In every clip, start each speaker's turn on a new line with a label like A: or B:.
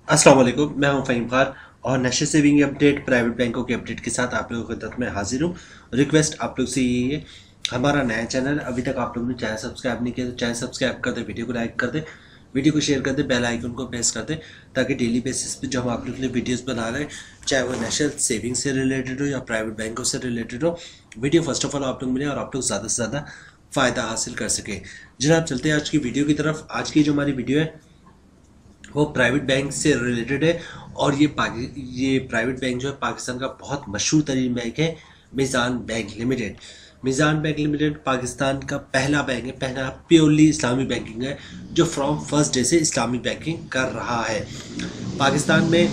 A: अस्सलाम वालेकुम, मैं हूं फ़हीम खान और नेशनल सेविंग अपडेट प्राइवेट बैंकों के अपडेट के साथ आप लोगों की खिदमत में हाजिर हूं। रिक्वेस्ट आप लोग से यही है, हमारा नया चैनल अभी तक आप लोगों ने चैनल सब्सक्राइब नहीं किया तो चैनल सब्सक्राइब कर दे, वीडियो को लाइक कर दे, वीडियो को शेयर कर दे, बेल आइकन को प्रेस कर दे ताकि डेली बेसिस पे जो हम आप लोग के लिए वीडियोज़ बना रहे हैं, चाहे वो नेशनल सेविंग से रिलेटेड हो या प्राइवेट बैंकों से रिलेटेड हो, वीडियो फर्स्ट ऑफ ऑल आप लोग मिले और आप लोग ज़्यादा से ज़्यादा फ़ायदा हासिल कर सके। जनाब चलते हैं आज की वीडियो की तरफ। आज की जो हमारी वीडियो है वो प्राइवेट बैंक से रिलेटेड है और ये प्राइवेट बैंक जो है पाकिस्तान का बहुत मशहूर तरीन बैंक है, Meezan bank limited. Meezan bank limited Pakistan का पहला बैंक है, पहला प्योरली इस्लामिक बैंकिंग है जो फ्रॉम फर्स्ट डे से इस्लामिक बैंकिंग कर रहा है। पाकिस्तान में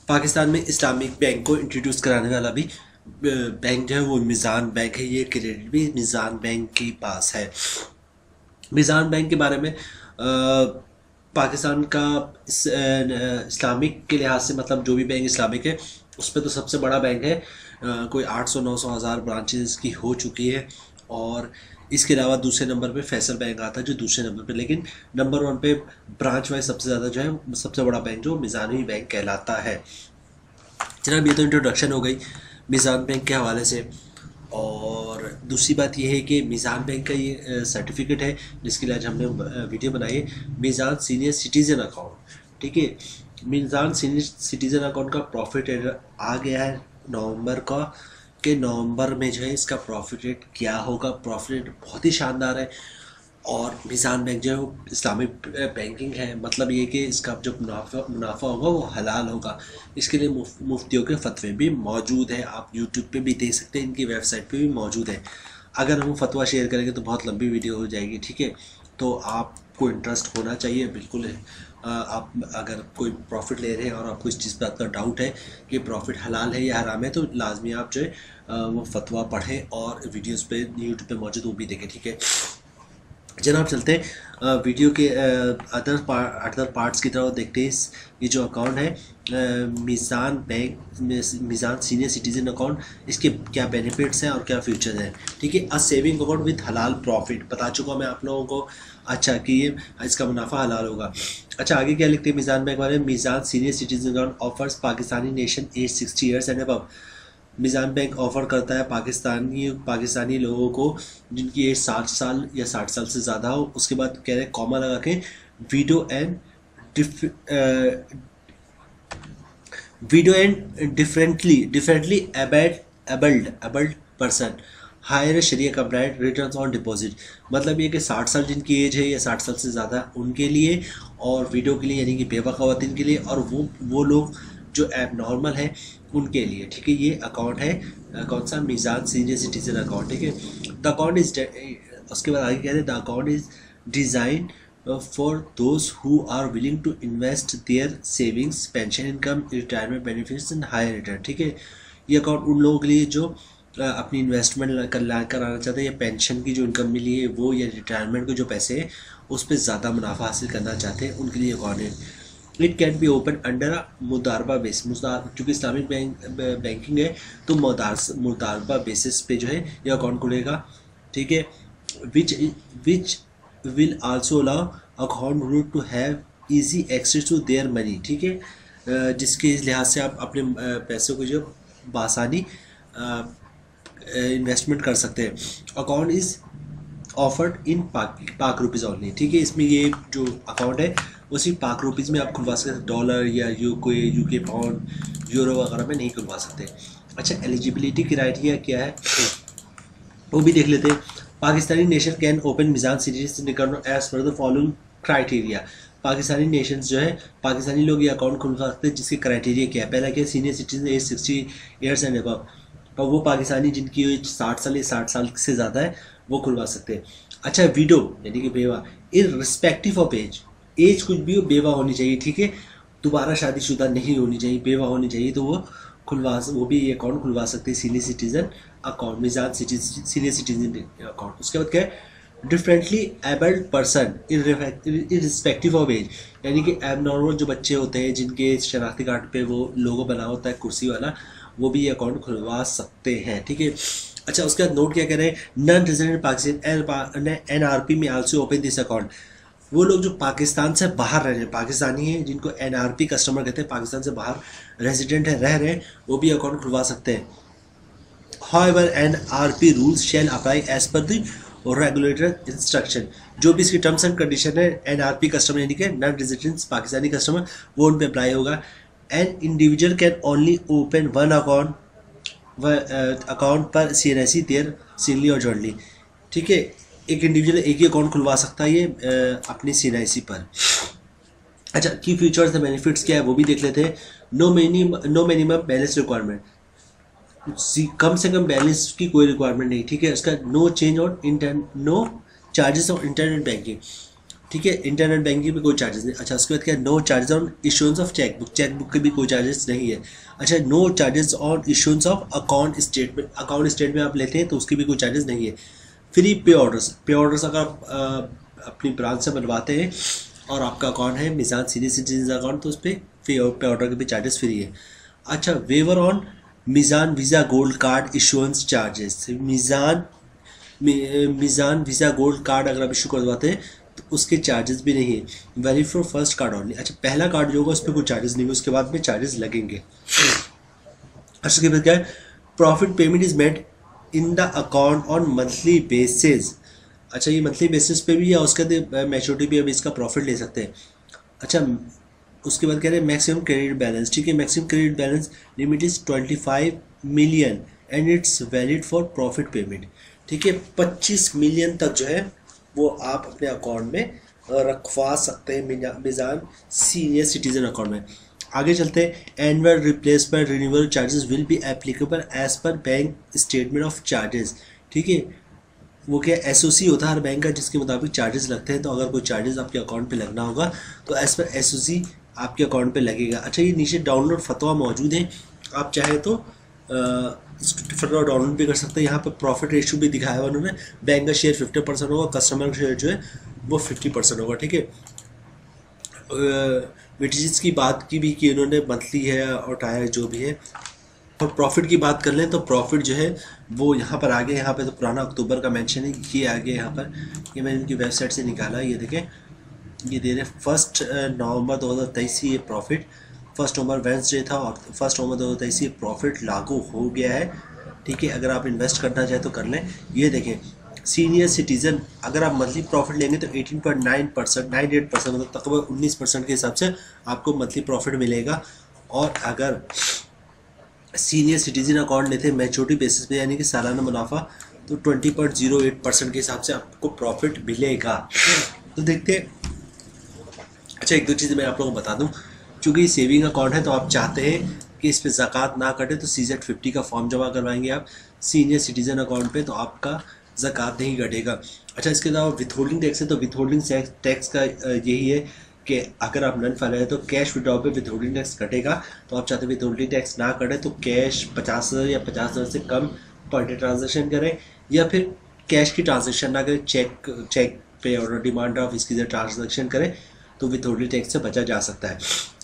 A: पाकिस्तान में इस्लामिक बैंक को इंट्रोड्यूस कराने वाला भी बैंक जो है वो मिज़ान बैंक है। ये क्रेडिट भी मिज़ान बैंक के पास है। मिज़ान बैंक के बारे में पाकिस्तान का इस्लामिक के लिहाज से, मतलब जो भी बैंक इस्लामिक है उस पर तो सबसे बड़ा बैंक है। कोई 800 900 हज़ार ब्रांचेस इसकी हो चुकी है और इसके अलावा दूसरे नंबर पे फैसल बैंक आता है जो दूसरे नंबर पे, लेकिन नंबर 1 पे ब्रांच वाइज सबसे ज़्यादा जो है सबसे बड़ा बैंक जो मिज़ानी बैंक कहलाता है। जनाब ये तो इंट्रोडक्शन हो गई मिज़ान बैंक के हवाले से। और दूसरी बात यह है कि मिज़ान बैंक का ये सर्टिफिकेट है जिसके लिए आज हमने वीडियो बनाई है, मिज़ान सीनियर सिटीज़न अकाउंट। ठीक है, मिज़ान सीनियर सिटीज़न अकाउंट का प्रॉफिट रेट आ गया है नवंबर का, कि नवंबर में जो है इसका प्रॉफिट रेट क्या होगा। प्रॉफिट रेट बहुत ही शानदार है और मिज़ान बैंक जो है वो इस्लामिक बैंकिंग है, मतलब ये कि इसका जो मुनाफा होगा वो हलाल होगा। इसके लिए मुफ्तियों के फतवे भी मौजूद हैं, आप यूट्यूब पे भी देख सकते हैं, इनकी वेबसाइट पे भी मौजूद है। अगर हम फतवा शेयर करेंगे तो बहुत लंबी वीडियो हो जाएगी, ठीक है, तो आपको इंटरेस्ट होना चाहिए बिल्कुल है। आप अगर कोई प्रॉफिट ले रहे हैं और आपको इस चीज़ पर आपका डाउट है कि प्रॉफिट हलाल है या हराम है तो लाजमी आप जो है वो फतवा पढ़ें और वीडियोज़ पे यूट्यूब पे मौजूद वो भी देखें। ठीक है जनाब चलते हैं वीडियो के अदर पार्ट्स की तरफ देखते हैं। ये जो अकाउंट है Meezan bank Meezan senior citizen account, इसके क्या बेनिफिट्स हैं और क्या फीचर्स हैं। ठीक है, अ सेविंग अकाउंट विद हलाल प्रॉफिट बता चुका मैं आप लोगों को। अच्छा कि ये इसका मुनाफा हलाल होगा। अच्छा आगे क्या लिखते हैं मिज़ान बैंक वाले, Meezan senior citizen account offers Pakistani nation age 60 years and above. Meezan bank offer करता है पाकिस्तानी लोगों को जिनकी एज 60 साल या 60 साल से ज़्यादा हो। उसके बाद कह रहे हैं कॉमा लगा के widow and differently abled person higher शरिया कंप्लाइंट रिटर्न्स ऑन डिपॉजिट। मतलब ये कि 60 साल जिनकी एज है या 60 साल से ज़्यादा उनके लिए, और वीडियो के लिए यानी कि बेवा ख़वातीन के लिए, और वो लोग जो एब नॉर्मल है उनके लिए। ठीक है, ये अकाउंट है कौन सा, मिज़ान सीनियर सिटीजन अकाउंट। ठीक है, द अकाउंट इज, उसके बाद आगे कह रहे हैं the account is design for those who are willing to invest their savings pension income retirement benefits and higher return. ठीक है, ये अकाउंट उन लोगों के लिए जो अपनी इन्वेस्टमेंट कराना चाहते हैं या पेंशन की जो इनकम मिली है वो, या रिटायरमेंट के जो पैसे हैं उस पर ज़्यादा मुनाफा हासिल करना चाहते हैं, उनके लिए अकाउंट है। It can be open under a मुदारबा बेस, चूँकि इस्लामिक बैंकिंग है तो मुदारबा बेसिस पे जो है ये अकाउंट खुलेगा। ठीक है, which will also allow account holder to have easy access to their money. ठीक है, जिसके लिहाज से आप अपने पैसों को जो बासानी इन्वेस्टमेंट कर सकते हैं। अकाउंट इज़ ऑफर्ड इन पाक रुपीज़ ओनली। ठीक है, इसमें ये जो अकाउंट है वो सिर्फ पाक रुपीज़ में आप खुलवा सकते, डॉलर या यूके पाउंड यूरो वगैरह में नहीं खुलवा सकते। अच्छा एलिजिबिलिटी क्राइटेरिया क्या है वो भी देख लेते हैं। Pakistani nation can open Meezan citizen account as per the following criteria. Pakistani nations जो है, पाकिस्तानी लोग ये अकाउंट खुलवा सकते हैं जिसके क्राइटेरिया क्या है। पहला क्या, senior citizen age 60 years and above, और वो पाकिस्तानी जिनकी एज 60 साल या 60 साल से ज़्यादा है वो खुलवा सकते हैं। अच्छा विडो यानी कि बेवा, इररिस्पेक्टिव ऑफ एज कुछ भी हो बेवा होनी चाहिए। ठीक है, दोबारा शादीशुदा नहीं होनी चाहिए, बेवा होनी चाहिए, तो वो भी ये अकाउंट खुलवा सकते हैं senior citizen account, Meezan senior citizen account. उसके बाद क्या है, differently abled person irrespective of age, यानी कि एब नॉर्मल जो बच्चे होते हैं जिनके शनाख्ती कार्ड पे वो लोगो बना होता है कुर्सी वाला, वो भी ये अकाउंट खुलवा सकते हैं। ठीक है, अच्छा उसके बाद नोट क्या कह रहे हैं, नॉन रेजिडेंट पाकिस्तान NRP में आल्सो ओपन दिस अकाउंट। वो लोग जो पाकिस्तान से बाहर रह रहे हैं, पाकिस्तानी हैं जिनको NRP कस्टमर कहते हैं, पाकिस्तान से बाहर रेजिडेंट है, रह रहे हैं, वो भी अकाउंट खुलवा सकते हैं। However, NRP rules shall apply as per the regulator instruction। जो भी इसकी टर्म्स एंड कंडीशन है NRP कस्टमर यानी कि नॉन रेजिडेंट्स पाकिस्तानी कस्टमर, वो उन पे अप्लाई होगा। An individual can only open one account पर CNIC देयर सिंगली और जॉइंटली। ठीक है, एक इंडिविजुअल एक ही अकाउंट खुलवा सकता है ये अपनी CNIC पर। अच्छा, की फीचर्स द बेनिफिट्स क्या है वो भी देख लेते हैं। नो मिनिमम बैलेंस रिक्वायरमेंट, कम से कम बैलेंस की कोई रिक्वायरमेंट नहीं। ठीक है, उसका no change on no charges on internet banking. ठीक है, इंटरनेट बैंकिंग पे कोई चार्जेस नहीं। अच्छा, उसके बाद क्या, no charges on issuance of chequebook, chequebook के भी कोई चार्जेस नहीं है। अच्छा, no charges on issuance of account statement, account statement आप लेते हैं तो उसकी भी कोई चार्जेस नहीं है। फ्री पे ऑर्डर्स अगर आप अपनी ब्रांच से बनवाते हैं और आपका अकाउंट है मिजान सीनियर सिटीजन अकाउंट, तो उस पर पे ऑर्डर के भी चार्जेस फ्री है। अच्छा, waiver on Meezan Visa gold card issuance charges, Meezan Visa gold card अगर आप इशू करवाते हैं तो उसके चार्जेस भी नहीं है। Valid for first card only. अच्छा, पहला कार्ड जो होगा उस पर कोई चार्जेस नहीं है, उसके बाद में चार्जेस लगेंगे। उसके बाद क्या है, profit payment is made in the account on monthly basis. अच्छा, ये मंथली बेसिस पे भी या उसके मैच्योरिटी भी अभी इसका प्रॉफिट ले सकते हैं। अच्छा, उसके बाद कह रहे हैं मैक्सिमम क्रेडिट बैलेंस। ठीक है, maximum credit balance limit is 25 million and it's valid for profit payment. ठीक है, 25 मिलियन तक जो है वो आप अपने अकाउंट में रखवा सकते हैं, मिजान सीनियर सिटीजन अकाउंट में। आगे चलते हैं। Annual replacement renewal charges will be applicable as per bank statement of charges. ठीक है, वो क्या SOC होता है हर बैंक का जिसके मुताबिक चार्जेस लगते हैं। तो अगर कोई चार्जेस आपके अकाउंट पे लगना होगा तो एज पर SOC आपके अकाउंट पे लगेगा। अच्छा, ये नीचे डाउनलोड फतवा मौजूद है, आप चाहे तो फतवा डाउनलोड भी कर सकते हैं। यहाँ पे प्रॉफिट रेशियो भी दिखाया हुआ उन्होंने, बैंक का शेयर 50% होगा, कस्टमर का शेयर जो है वो 50% होगा। ठीक है, वेटेजेस की बात की भी कि उन्होंने मंथली है और टायर जो भी है। और प्रॉफिट की बात कर लें तो प्रॉफिट जो है वो यहाँ पर आगे, यहाँ पे तो पुराना अक्टूबर का मेंशन है, ये आगे यहाँ पर, ये मैंने इनकी वेबसाइट से निकाला। ये देखें, ये दे रहे 1 नवंबर 2023 ये प्रॉफिट, 1 नवंबर वेंसडे था और 1 नवंबर 2023 ये प्रॉफिट लागू हो गया है। ठीक है, अगर आप इन्वेस्ट करना चाहें तो कर लें। ये देखें, सीनियर सिटीजन अगर आप मंथली प्रॉफिट लेंगे तो 18.9%, 98% मतलब तकरीबन 19% के हिसाब से आपको मंथली प्रॉफिट मिलेगा। और अगर सीनियर सिटीजन अकाउंट लेते हैं मैच्योरिटी बेसिस पे यानी कि सालाना मुनाफा, तो 20.08% के हिसाब से आपको प्रॉफिट मिलेगा। तो देखते हैं। अच्छा, एक दो चीज़ें मैं आप लोगों को बता दूं, चूँकि सेविंग अकाउंट है तो आप चाहते हैं कि इस पर ज़कात ना कटे तो CZ50 का फॉर्म जमा करवाएंगे आप सीनियर सिटीजन अकाउंट पे, तो आपका ज़कात नहीं कटेगा। अच्छा, इसके अलावा विथ होल्डिंग टैक्स है, तो विथ होल्डिंग टैक्स का यही है कि अगर आप नन फाइल है तो कैश विड्रॉ पे विथ होल्डिंग टैक्स कटेगा। तो आप चाहते हैं विथ होल्डिंग टैक्स ना कटे तो कैश 50,000 या 50,000 से कम पर डे ट्रांजेक्शन करें, या फिर कैश की ट्रांजेक्शन ना करें, चेक पे और डिमांड ड्राफ्ट इसकी जब ट्रांजेक्शन करें तो विथ होल्डिंग टैक्स से बचा जा सकता है।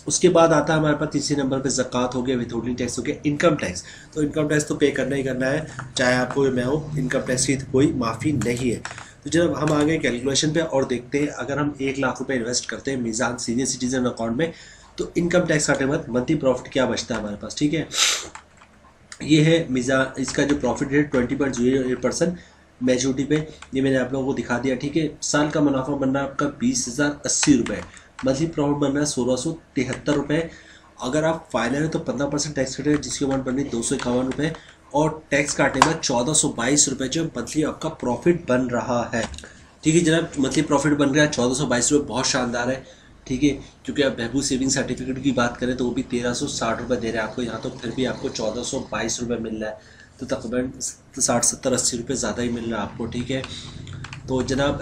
A: उसके बाद आता है हमारे पास तीसरे नंबर पे ज़कात हो गया, विथ होल्डिंग टैक्स हो गया, इनकम टैक्स। तो इनकम टैक्स तो पे करना ही करना है, चाहे आपको मैं हो, इनकम टैक्स की कोई माफ़ी नहीं है। तो जब हम आ गए कैलकुलेशन पे और देखते हैं, अगर हम 1 लाख रुपए इन्वेस्ट करते हैं मिजान सीनियर सिटीजन अकाउंट में तो इनकम टैक्स काटे बाद मंथली प्रॉफिट क्या बचता है हमारे पास। ठीक है, ये है मिजान, इसका जो प्रॉफिट रेट 20.08% मैच्योरिटी पे, ये मैंने आप लोगों को दिखा दिया। ठीक है, साल का मुनाफा बनना है आपका 20,080 रुपये, मंथली प्रॉफिट बनना है 1673 रुपये। अगर आप फाइनल है तो 15% टैक्स कटेगा जिसकी अमाउंट बननी 251 रुपये, और टैक्स काटने में 1422 रुपये जो मंथली आपका प्रॉफिट बन रहा है। ठीक है जनाब, मंथली प्रॉफिट बन रहा है 1422 रुपये, बहुत शानदार है। ठीक है, क्योंकि आप महबूब सेविंग सर्टिफिकेट की बात करें तो वो भी 1360 रुपये दे रहे हैं आपको, यहाँ तो फिर भी आपको 1422 रुपये मिल रहा है, तो तकरीबन 60, 70, 80 रुपये ज़्यादा ही मिल रहा है आपको। ठीक है, तो जनाब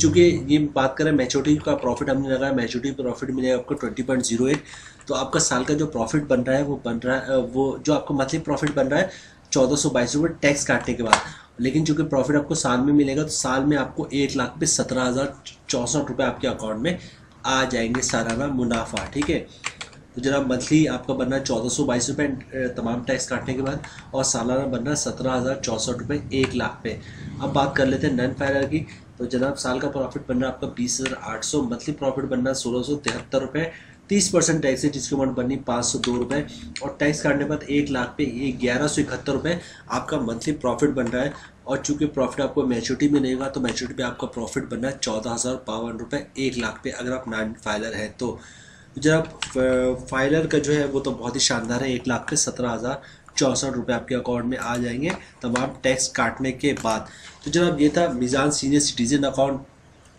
A: चूँकि ये बात करें मैच्योरिटी का प्रॉफिट हमने लगाया, मैच्योरिटी प्रॉफिट मिलेगा आपको 20.08, तो आपका साल का जो प्रॉफिट बन रहा है वो बन रहा है, वो जो आपका मंथली प्रॉफिट बन रहा है 1422 रुपये टैक्स काटने के बाद। लेकिन चूँकि प्रॉफिट आपको साल में मिलेगा तो साल में आपको 1 लाख पे 17,064 रुपये आपके अकाउंट में आ जाएंगे सालाना मुनाफा। ठीक है, तो जनाब मंथली आपका बनना है 1422 रुपये तमाम टैक्स काटने के बाद, और सालाना बनना है 17,064 रुपये 1 लाख पे। अब बात कर लेते हैं नन फाइनल की। तो जनाब साल का प्रॉफिट बन रहा है आपका 20,800, मंथली प्रॉफिट बन रहा है 1,673 रुपये, 30% टैक्स है जिसकी अमाउंट बननी 502 रुपये, और टैक्स काटने के बाद 1,00,000 पे 1171 रुपये आपका मंथली प्रॉफिट बन रहा है। और चूंकि प्रॉफिट आपको मैच्योरिटी में नहीं होगा तो मैच्योरिटी पे आपका प्रॉफिट बन रहा है 14,052 रुपये 1,00,000 पे, अगर आप नॉन फाइलर है तो। जनाब फाइलर का जो है वो तो बहुत ही शानदार है, 1,00,000 पे 17,064 रुपये आपके अकाउंट में आ जाएंगे तमाम टैक्स काटने के बाद। तो जनाब ये था मीज़ान सीनियर सिटीजन अकाउंट,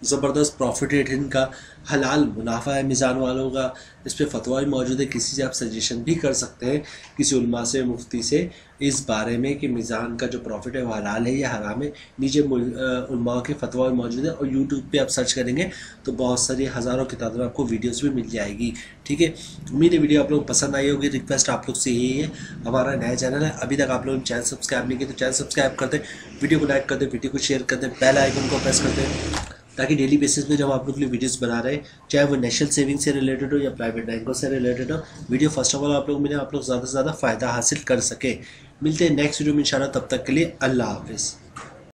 A: ज़बरदस्त प्रॉफिट रेट इनका, हलाल मुनाफा है मीज़ान वालों का, इस पर फतवा भी मौजूद है, किसी से आप सजेशन भी कर सकते हैं, किसी उलमा से मुफ्ती से इस बारे में कि मीज़ान का जो प्रॉफिट है वो हलाल है या हराम है। नीचे उलमा के फतवा भी मौजूद है, और यूट्यूब पे आप सर्च करेंगे तो बहुत सारी हज़ारों की तादाद में आपको वीडियोस भी मिल जाएगी। ठीक है, उम्मीद है वीडियो आप लोग पसंद आई होगी। रिक्वेस्ट आप लोग से यही है, हमारा नया चैनल है, अभी तक आप लोग चैनल सब्सक्राइब नहीं किए तो चैनल सब्सक्राइब कर दें, वीडियो को लाइक कर दें, वीडियो को शेयर कर दें, बेल आइकन को प्रेस कर दें, ताकि डेली बेसिस पे जब आप लोग के लिए वीडियोस बना रहे हैं, चाहे वो नेशनल सेविंग से रिलेटेड हो या प्राइवेट बैंकों से रिलेटेड हो, वीडियो फर्स्ट ऑफ ऑल आप लोग मिले, आप लोग ज़्यादा से ज़्यादा फ़ायदा हासिल कर सके। मिलते हैं नेक्स्ट वीडियो में इंशाल्लाह, तब तक के लिए अल्लाह हाफिज़।